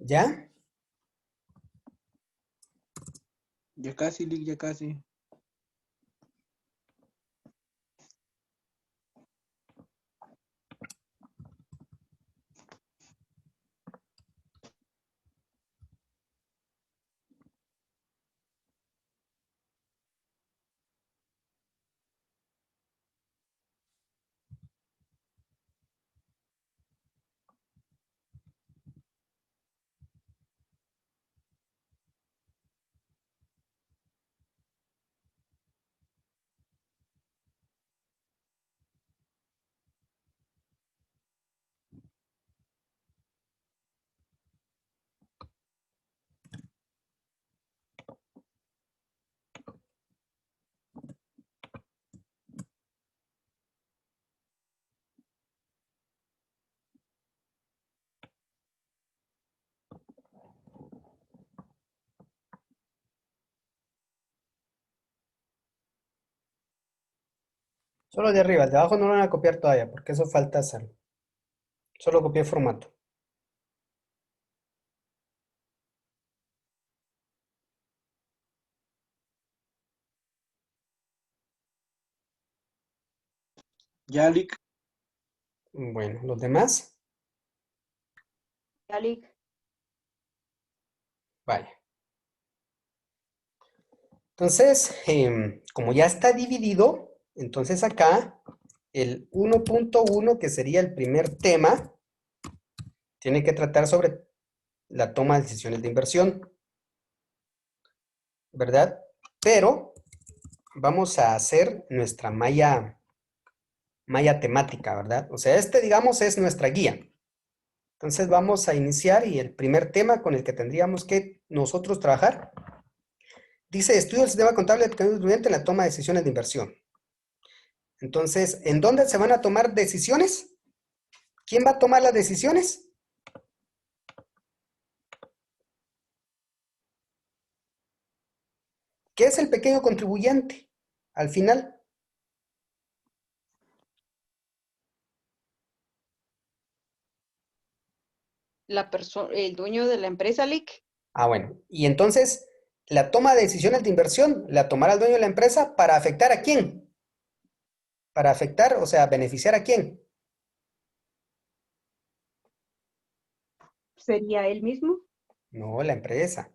¿Ya? Ya casi, Lick, ya casi. Solo de arriba, el de abajo no lo van a copiar todavía, porque eso falta hacerlo. Solo copié formato. Ya, Lick. Bueno, los demás, Yalik, vale. Entonces, como ya está dividido, entonces acá el 1.1, que sería el primer tema, tiene que tratar sobre la toma de decisiones de inversión, ¿verdad? Pero vamos a hacer nuestra malla temática, ¿verdad? O sea, este, digamos, es nuestra guía. Entonces vamos a iniciar y el primer tema con el que tendríamos que nosotros trabajar dice estudio del sistema contable del pequeño contribuyente en la toma de decisiones de inversión. Entonces, ¿en dónde se van a tomar decisiones? ¿Quién va a tomar las decisiones? ¿Qué es el pequeño contribuyente? Al final. el dueño de la empresa, Lick. Ah, bueno. Y entonces, la toma de decisiones de inversión la tomará el dueño de la empresa para afectar a quién. Para afectar, o sea, beneficiar a quién. ¿Sería él mismo? No, la empresa.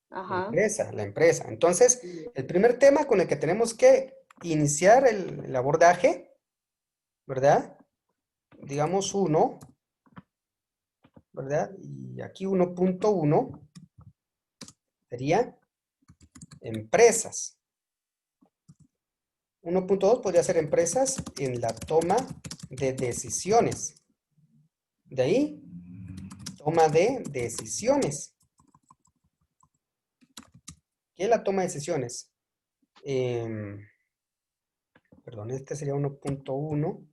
La Ajá. empresa, la empresa. Entonces, el primer tema con el que tenemos que iniciar el abordaje, ¿verdad? Digamos uno, ¿verdad? Y aquí 1.1 sería empresas. 1.2 podría ser empresas en la toma de decisiones. De ahí, toma de decisiones. ¿Qué es la toma de decisiones? Perdón, este sería 1.1.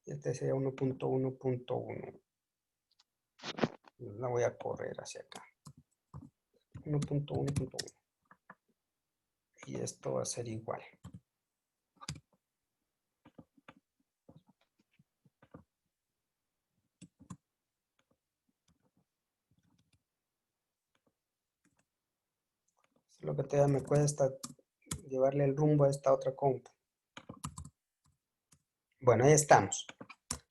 Este sería 1.1.1. La voy a correr hacia acá. 1.1.1. Y esto va a ser igual. Lo que todavía me cuesta llevarle el rumbo a esta otra compu. Bueno, ahí estamos.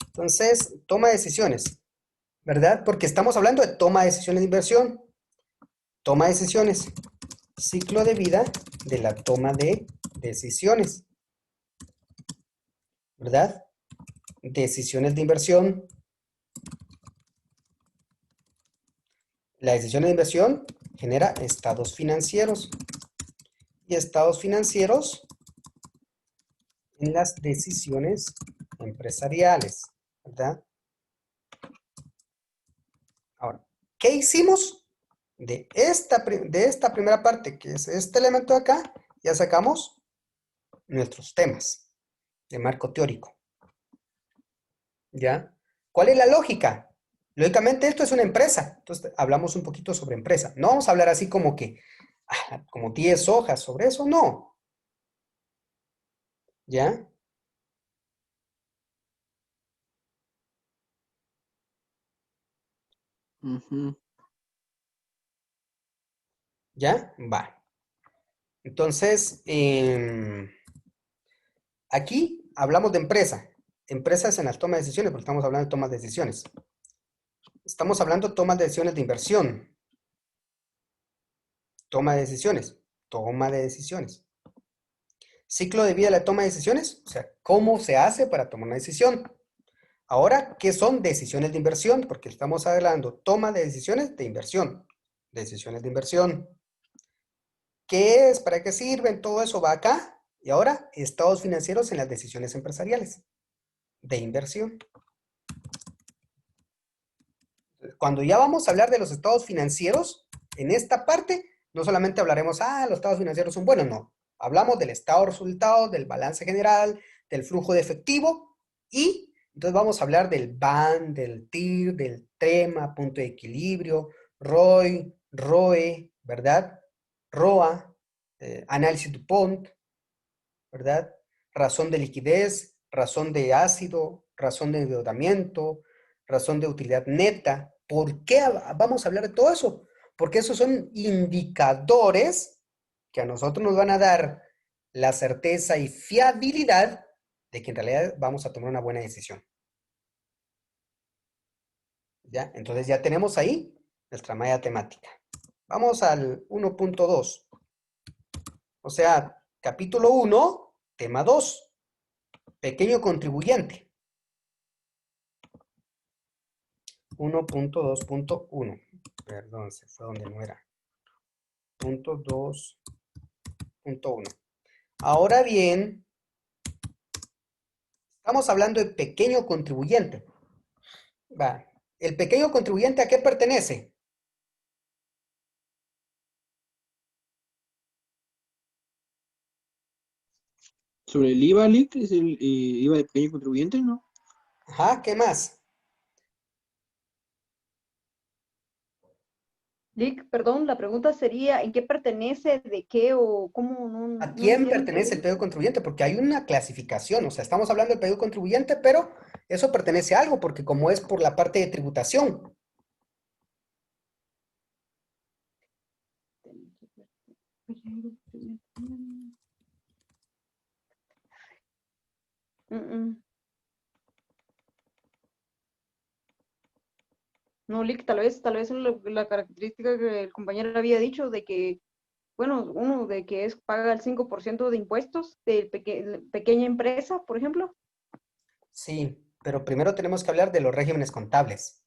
Entonces, toma de decisiones, ¿verdad? Porque estamos hablando de toma de decisiones de inversión. Toma de decisiones. Ciclo de vida de la toma de decisiones, ¿verdad? Decisiones de inversión. La decisión de inversión genera estados financieros. Y estados financieros en las decisiones empresariales, ¿verdad? Ahora, ¿qué hicimos? De esta primera parte, que es este elemento de acá, ya sacamos nuestros temas de marco teórico, ¿ya? ¿Cuál es la lógica? Lógicamente esto es una empresa, entonces hablamos un poquito sobre empresa. No vamos a hablar así como que, como 10 hojas sobre eso, no, ¿ya? Ujú. ¿Ya? Va. Entonces, aquí hablamos de empresa. Empresas en la toma de decisiones, porque estamos hablando de tomas de decisiones. Estamos hablando de tomas de decisiones de inversión. Toma de decisiones. Toma de decisiones. Ciclo de vida de la toma de decisiones. O sea, ¿cómo se hace para tomar una decisión? Ahora, ¿qué son decisiones de inversión? Porque estamos hablando toma de decisiones de inversión. Decisiones de inversión. ¿Qué es? ¿Para qué sirven? Todo eso va acá. Y ahora, estados financieros en las decisiones empresariales de inversión. Cuando ya vamos a hablar de los estados financieros, en esta parte, no solamente hablaremos, los estados financieros son buenos, no. Hablamos del estado de resultados, del balance general, del flujo de efectivo y entonces vamos a hablar del BAN, del TIR, del TEMA, punto de equilibrio, ROI, ROE, ¿verdad? ROA, análisis DuPont, ¿verdad? razón de liquidez, razón de ácido, razón de endeudamiento, razón de utilidad neta. ¿Por qué vamos a hablar de todo eso? Porque esos son indicadores que a nosotros nos van a dar la certeza y fiabilidad de que en realidad vamos a tomar una buena decisión. ¿Ya? Entonces ya tenemos ahí nuestra malla temática. Vamos al 1.2. O sea, capítulo 1, tema 2, pequeño contribuyente. 1.2.1. Perdón, se fue donde no era. Punto 2.1. Ahora bien, estamos hablando de pequeño contribuyente. Va. ¿El pequeño contribuyente a qué pertenece? Sobre el IVA, Lick, es el IVA de pequeño contribuyente, ¿no? Ajá, ¿qué más? Lick, perdón, la pregunta sería, ¿en qué pertenece, de qué o cómo? No, ¿A no quién entiendo. pertenece el pequeño contribuyente? Porque hay una clasificación, o sea, estamos hablando del pequeño contribuyente, pero eso pertenece a algo, porque como es por la parte de tributación. No, Lick, tal vez la característica que el compañero había dicho de que, bueno, uno de que es paga el 5% de impuestos de pequeña empresa, por ejemplo. Sí, pero primero tenemos que hablar de los regímenes contables.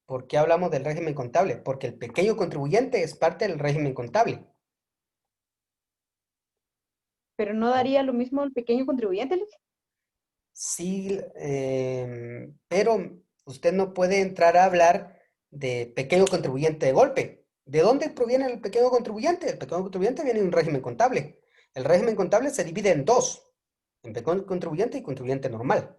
¿Por qué hablamos del régimen contable? Porque el pequeño contribuyente es parte del régimen contable. Pero no daría lo mismo el pequeño contribuyente, Lick. Sí, pero usted no puede entrar a hablar de pequeño contribuyente de golpe. ¿De dónde proviene el pequeño contribuyente? El pequeño contribuyente viene de un régimen contable. El régimen contable se divide en dos, en pequeño contribuyente y contribuyente normal.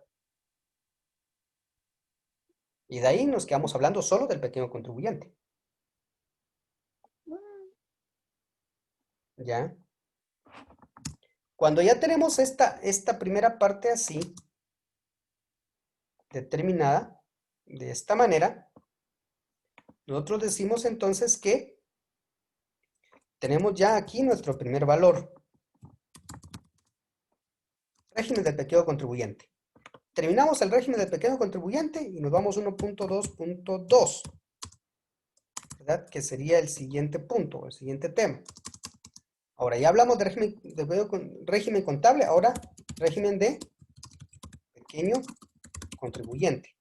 Y de ahí nos quedamos hablando solo del pequeño contribuyente. ¿Ya? Cuando ya tenemos esta primera parte así, determinada, de esta manera, nosotros decimos entonces que tenemos ya aquí nuestro primer valor. Régimen del pequeño contribuyente. Terminamos el régimen del pequeño contribuyente y nos vamos a 1.2.2, ¿verdad? Que sería el siguiente punto, el siguiente tema. Ahora ya hablamos de régimen contable, ahora régimen de pequeño contribuyente.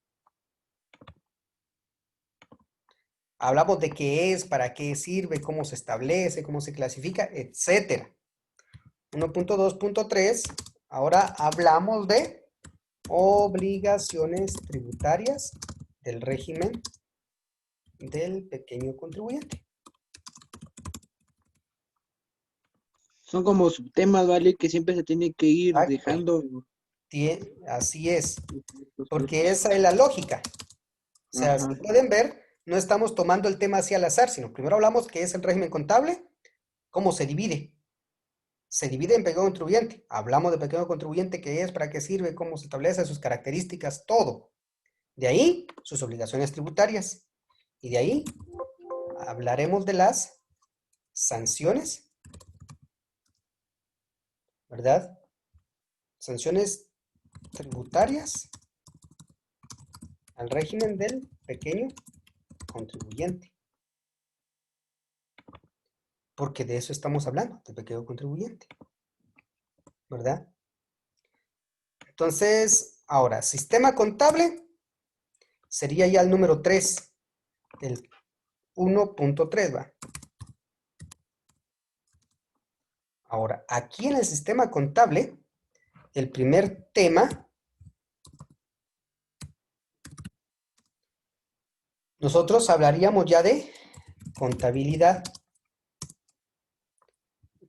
Hablamos de qué es, para qué sirve, cómo se establece, cómo se clasifica, etcétera. 1.2.3, ahora hablamos de obligaciones tributarias del régimen del pequeño contribuyente. Son como subtemas, ¿vale? Que siempre se tiene que ir Exacto. dejando. Así es, porque esa es la lógica. O sea, Ajá. si pueden ver, no estamos tomando el tema así al azar, sino primero hablamos qué es el régimen contable, cómo se divide. Se divide en pequeño contribuyente. Hablamos de pequeño contribuyente, qué es, para qué sirve, cómo se establece, sus características, todo. De ahí, sus obligaciones tributarias. Y de ahí, hablaremos de las sanciones, ¿verdad? Sanciones tributarias al régimen del pequeño contribuyente. Porque de eso estamos hablando, del pequeño contribuyente, ¿verdad? Entonces, ahora, sistema contable sería ya el número 3, el 1.3, ¿va? Ahora, aquí en el sistema contable, el primer tema, nosotros hablaríamos ya de contabilidad.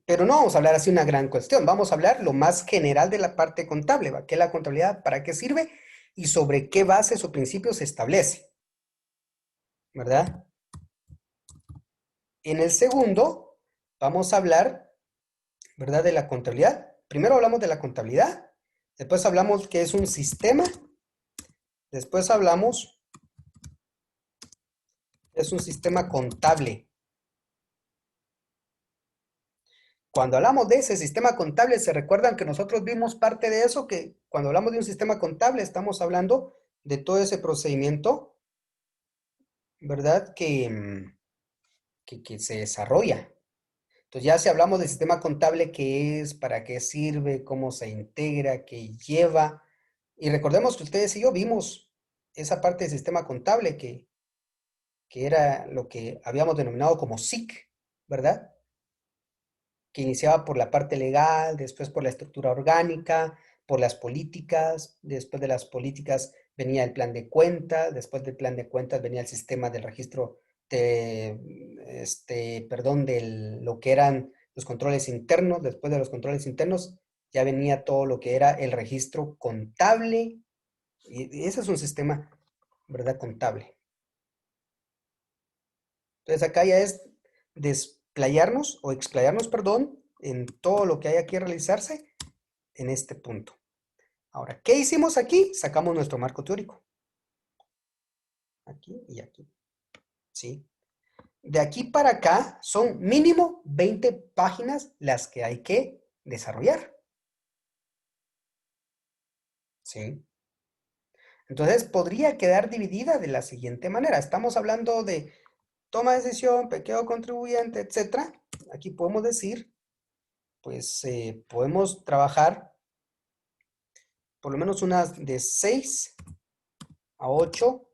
Pero no vamos a hablar así una gran cuestión, vamos a hablar lo más general de la parte contable, ¿va? ¿Qué es la contabilidad? ¿Para qué sirve? Y sobre qué bases o principios se establece, ¿verdad? En el segundo, vamos a hablar, ¿verdad?, de la contabilidad. Primero hablamos de la contabilidad, después hablamos que es un sistema, después hablamos que es un sistema contable. Cuando hablamos de ese sistema contable, ¿se recuerdan que nosotros vimos parte de eso? Que cuando hablamos de un sistema contable, estamos hablando de todo ese procedimiento, ¿verdad?, que se desarrolla. Entonces ya si hablamos del sistema contable, qué es, para qué sirve, cómo se integra, qué lleva. Y recordemos que ustedes y yo vimos esa parte del sistema contable que era lo que habíamos denominado como SIC, ¿verdad? Que iniciaba por la parte legal, después por la estructura orgánica, por las políticas, después de las políticas venía el plan de cuentas, después del plan de cuentas venía el sistema del registro de, perdón, de lo que eran los controles internos, después de los controles internos ya venía todo lo que era el registro contable, y ese es un sistema, ¿verdad?, contable. Entonces acá ya es desplayarnos o explayarnos, perdón, en todo lo que hay que realizarse en este punto. Ahora, ¿qué hicimos aquí? Sacamos nuestro marco teórico. Aquí y aquí. ¿Sí? De aquí para acá son mínimo 20 páginas las que hay que desarrollar. ¿Sí? Entonces podría quedar dividida de la siguiente manera. Estamos hablando de toma de decisión, pequeño contribuyente, etc. Aquí podemos decir, pues podemos trabajar por lo menos unas de 6 a 8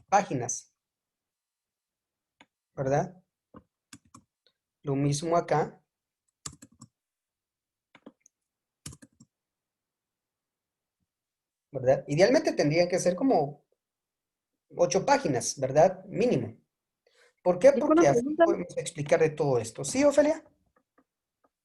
páginas, ¿verdad? Lo mismo acá. ¿Verdad? Idealmente tendrían que ser como 8 páginas, ¿verdad? Mínimo. ¿Por qué? Disculpa Porque una así pregunta. podemos explicar de todo esto. ¿Sí, Ofelia?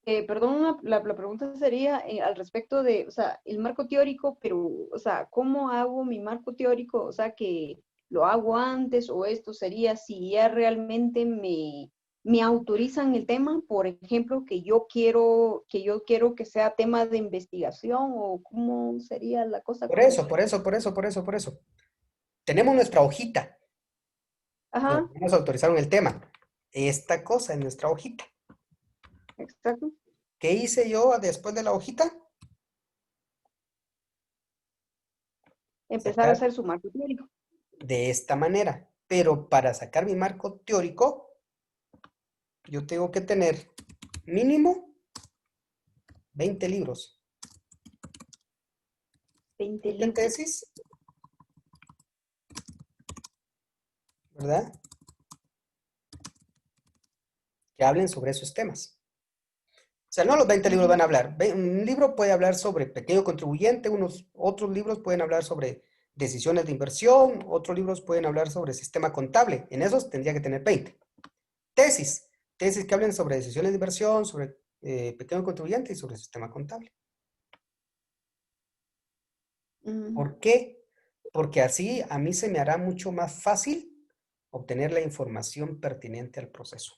Perdón, la pregunta sería al respecto de, o sea, el marco teórico, pero, o sea, ¿cómo hago mi marco teórico? O sea, que lo hago antes o esto sería si ya realmente me autorizan el tema, por ejemplo, que yo quiero que sea tema de investigación o cómo sería la cosa Por con eso, eso. por eso, por eso, por eso, por eso. Tenemos nuestra hojita Ajá, donde nos autorizaron el tema. Esta cosa en nuestra hojita. exacto. ¿Qué hice yo después de la hojita? Empezar a Sacar hacer su marco teórico. de esta manera. Pero para sacar mi marco teórico, yo tengo que tener mínimo 20 libros. 20 20 libros. tesis, ¿verdad?, que hablen sobre esos temas. O sea, no los 20 libros van a hablar. Un libro puede hablar sobre pequeño contribuyente, otros libros pueden hablar sobre decisiones de inversión, otros libros pueden hablar sobre sistema contable. En esos tendría que tener 20. Tesis. Tesis que hablen sobre decisiones de inversión, sobre pequeño contribuyente y sobre sistema contable. ¿Por qué? Porque así a mí se me hará mucho más fácil obtener la información pertinente al proceso.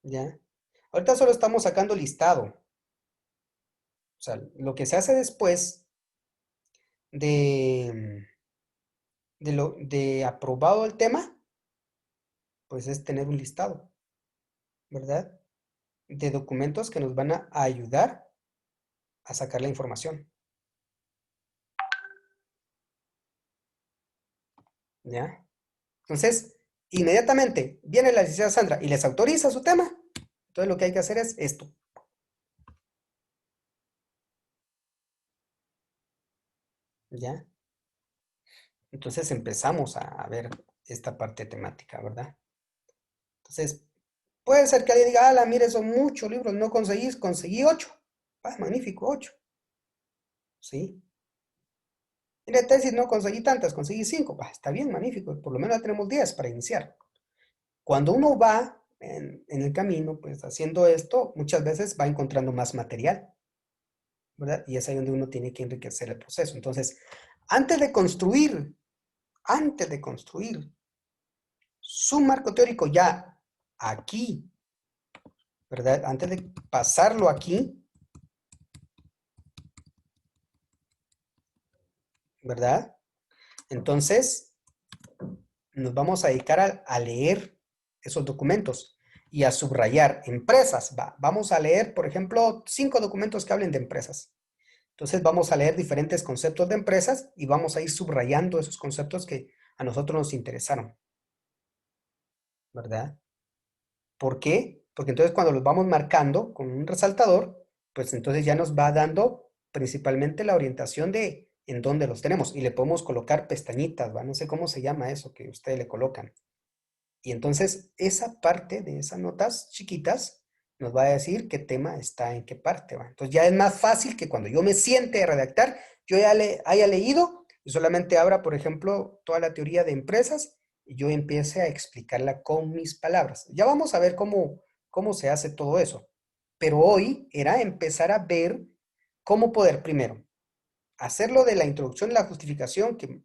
¿Ya? Ahorita solo estamos sacando listado. O sea, lo que se hace después de, de aprobado el tema, pues es tener un listado, ¿verdad?, de documentos que nos van a ayudar a sacar la información. ¿Ya? Entonces, inmediatamente viene la licenciada Sandra y les autoriza su tema. Entonces lo que hay que hacer es esto. ¿Ya? Entonces empezamos a ver esta parte temática, ¿verdad? Entonces, puede ser que alguien diga, ala, mire, son muchos libros, no conseguís, conseguí 8. Ah, magnífico, 8. ¿Sí? Mire, tesis no conseguí tantas, conseguí 5. Bah, está bien, magnífico, por lo menos ya tenemos 10 para iniciar. Cuando uno va en el camino, pues haciendo esto, muchas veces va encontrando más material, ¿verdad? Y es ahí donde uno tiene que enriquecer el proceso. Entonces, antes de construir antes de construir su marco teórico ya aquí, ¿verdad? Antes de pasarlo aquí, ¿verdad? Entonces, nos vamos a dedicar a leer esos documentos y a subrayar empresas. Vamos a leer, por ejemplo, 5 documentos que hablen de empresas. Entonces vamos a leer diferentes conceptos de empresas y vamos a ir subrayando esos conceptos que a nosotros nos interesaron, ¿verdad? ¿Por qué? Porque entonces cuando los vamos marcando con un resaltador, pues entonces ya nos va dando principalmente la orientación de en dónde los tenemos y le podemos colocar pestañitas, ¿va? No sé cómo se llama eso que ustedes le colocan. Y entonces esa parte de esas notas chiquitas nos va a decir qué tema está en qué parte, ¿va? Entonces ya es más fácil que cuando yo me siente a redactar, yo ya haya leído y solamente abra, por ejemplo, toda la teoría de empresas y yo empiece a explicarla con mis palabras. Ya vamos a ver cómo se hace todo eso. Pero hoy era empezar a ver cómo poder primero hacerlo de la introducción y la justificación, que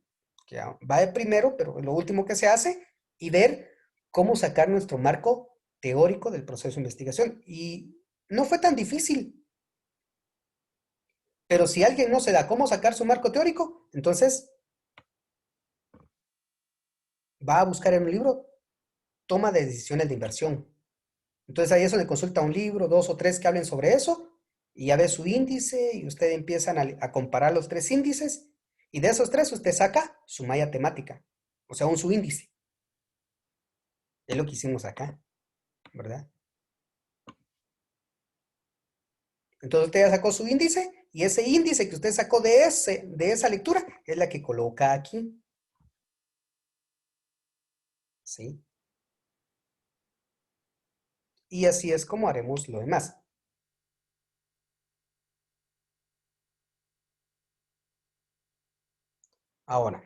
va de primero, pero es lo último que se hace, y ver cómo sacar nuestro marco teórico del proceso de investigación. Y no fue tan difícil, pero si alguien no se da cómo sacar su marco teórico, entonces va a buscar en un libro toma de decisiones de inversión. Entonces ahí es donde consulta un libro, 2 o 3 que hablen sobre eso, y ya ve su índice, y ustedes empiezan a comparar los 3 índices, y de esos 3 usted saca su malla temática, o sea, un subíndice. Es lo que hicimos acá, ¿verdad? Entonces usted ya sacó su índice, y ese índice que usted sacó de esa lectura es la que coloca aquí. ¿Sí? Y así es como haremos lo demás. Ahora,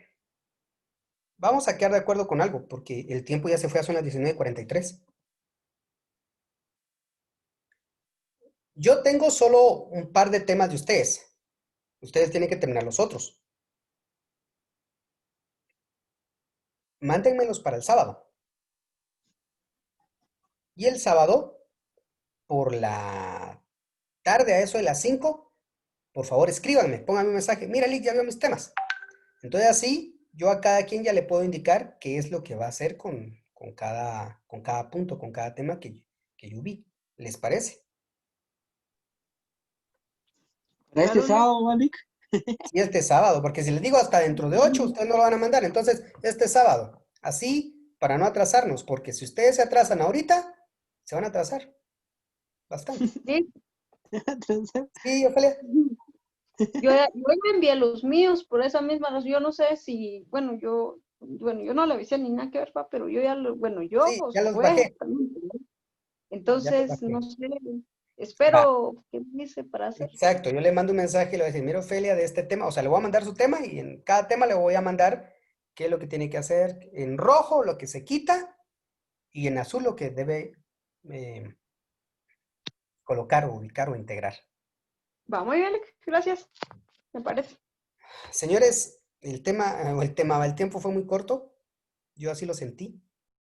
vamos a quedar de acuerdo con algo, porque el tiempo ya se fue a son las 19:43. Yo tengo solo un par de temas de ustedes. Ustedes tienen que terminar los otros. Mándenmelos para el sábado. Y el sábado, por la tarde, a eso de las 5, por favor escríbanme, pónganme un mensaje. Mira, Lick, ya veo mis temas. Entonces así, yo a cada quien ya le puedo indicar qué es lo que va a hacer con cada punto, con cada tema que yo vi. ¿Les parece? Para este Claro, Lick. sábado, Malik. Sí, este sábado, porque si les digo hasta dentro de 8, ustedes no lo van a mandar. Entonces, este sábado. Así, para no atrasarnos, porque si ustedes se atrasan ahorita, se van a atrasar bastante. Sí, Sí, Ofelia. yo ya envié los míos por esa misma razón. Yo no sé si, yo no le avisé ni nada que ver, pa, pero yo ya, yo Sí, ya los bajé. supuestamente, ¿no? Ya los Entonces, bajé. no sé, Va, espero que me dice para hacer. exacto. Yo le mando un mensaje y le voy a decir, mira, Ofelia, de este tema, o sea, le voy a mandar su tema y en cada tema le voy a mandar qué es lo que tiene que hacer. En rojo, lo que se quita, y en azul, lo que debe eh, colocar o ubicar o integrar. Va, muy bien, Lick, gracias, me parece. Señores, el tiempo fue muy corto. Yo así lo sentí.